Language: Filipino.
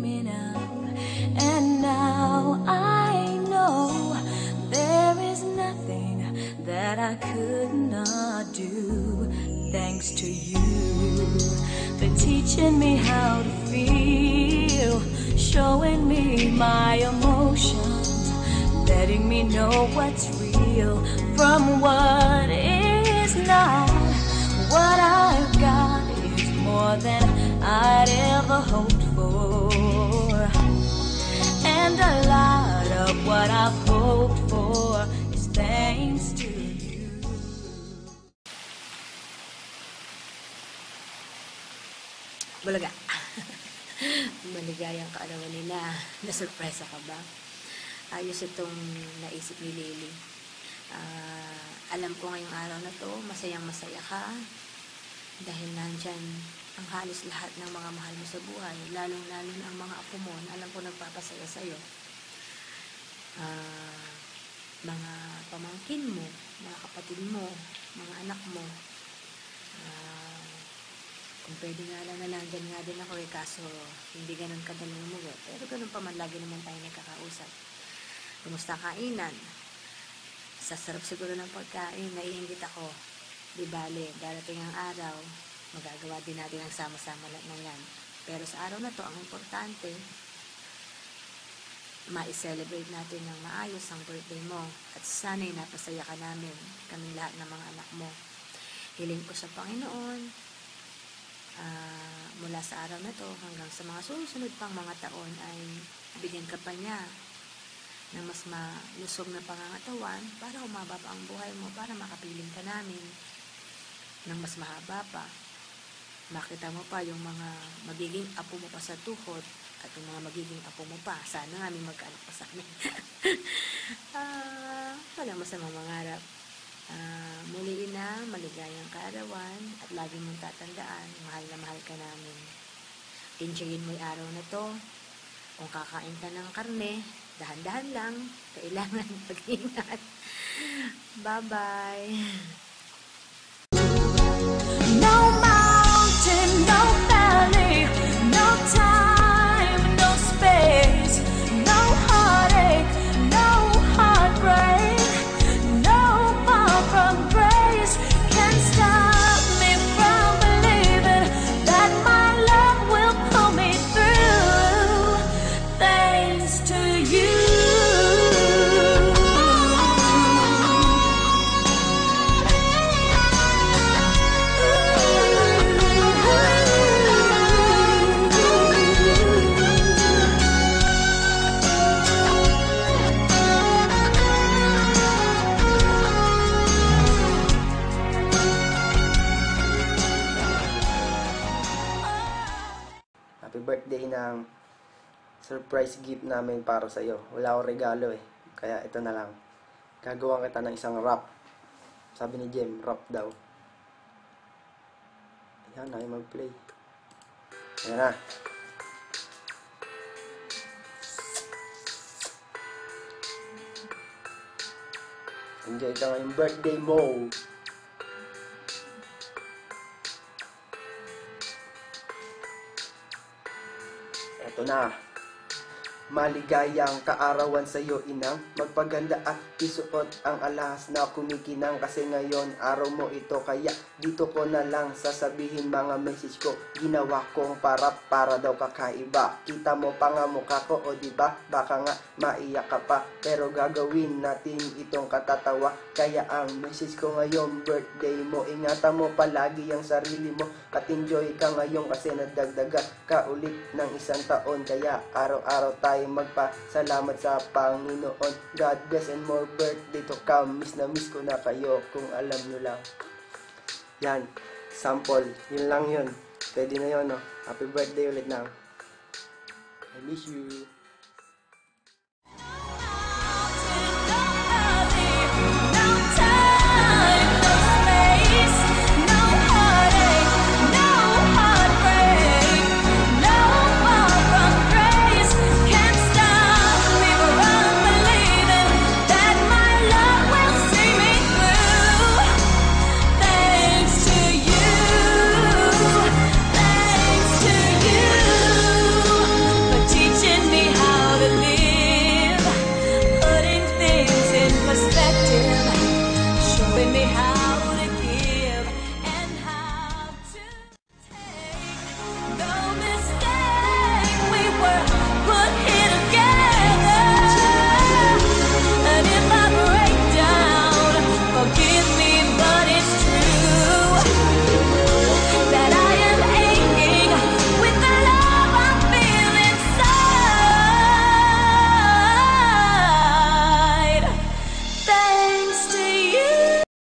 me now. And now I know there is nothing that I could not do. Thanks to you for teaching me how to feel, showing me my emotions, letting me know what's real from what is not. What I've got is more than I'd ever hoped for, and a lot of what I've hoped for is thanks to you. Bulaga. Maligayang kaarawan nila. Nasurpresa ka ba? Ayos itong naisip ni Lily. Alam ko ngayong araw na to, masayang masaya ka. Dahil nandyan ang halos lahat ng mga mahal mo sa buhay. Lalong-lalo na ang mga apo mo. Alam ko nagpapasaya sa'yo. Mga pamangkin mo, mga kapatid mo, mga anak mo. Kung pwede nga lang na nandyan nga din ako kaso hindi ganun kadaling umuwi. Pero ganun pa man, lagi naman tayo nagkakausap. Kumusta kainan? Sasarap siguro ng pagkain, naiinggit ako. Di bale, darating ang araw, magagawa din natin ang sama-sama lahat ng yan. Pero sa araw na to, ang importante, ma-celebrate natin ng maayos ang birthday mo. At sana'y napasaya ka namin, kaming lahat ng mga anak mo. Hiling ko sa Panginoon, mula sa araw na to hanggang sa mga susunod pang mga taon ay bigyan ka pa niya ng mas malusog na pangangatawan para humaba pa ang buhay mo, para makapiling ka namin ng mas mahaba pa. Makita mo pa yung mga magiging apo mo pa sa tuhod at yung mga magiging apo mo pa. Sana nga may magkaanak pa sa amin. Walang masamang mangarap. Muli na, maligayang kaarawan at lagi mong tatandaan, mahal na mahal ka namin. Enjoyin mo yung araw na to. Kung kakain ka ng karne, dahan-dahan lang, kailangan pag-ingat. Bye-bye! No mountain, no valley, no time, no space, no heartache, no heartbreak, no far from grace can stop me from believing that my love will pull me through. Thanks to you. Happy birthday ng surprise gift namin para sa iyo. Wala akong regalo eh. Kaya ito na lang. Gagawa kita ng isang rap. Sabi ni Jem, rap daw. Ayan, ay mag-play. Ayan na. Enjoy ka ngayong birthday mo. Ito na. Maligayang kaarawan sa iyo, inang. Magpaganda at isuot ang alahas na kumikinang. Kasi ngayon, araw mo ito. Kaya dito ko na lang sasabihin mga message ko. Ginawa kong para daw kakaiba. Kita mo pa nga mukha ko, o diba? Baka nga maiyak ka pa. Pero gagawin natin itong katatawa. Kaya ang message ko ngayon, birthday mo. Ingatan mo palagi ang sarili mo. At enjoy ka ngayon kasi nadagdagan ka ulit ng isang taon. Kaya araw-araw tayo magpasalamat sa Panginoon. God bless and more birthday to come. Miss na miss ko na kayo kung alam nyo lang. Yan, sample. Yun lang yun. Pwede na yun, no? Happy birthday ulit na. I miss you.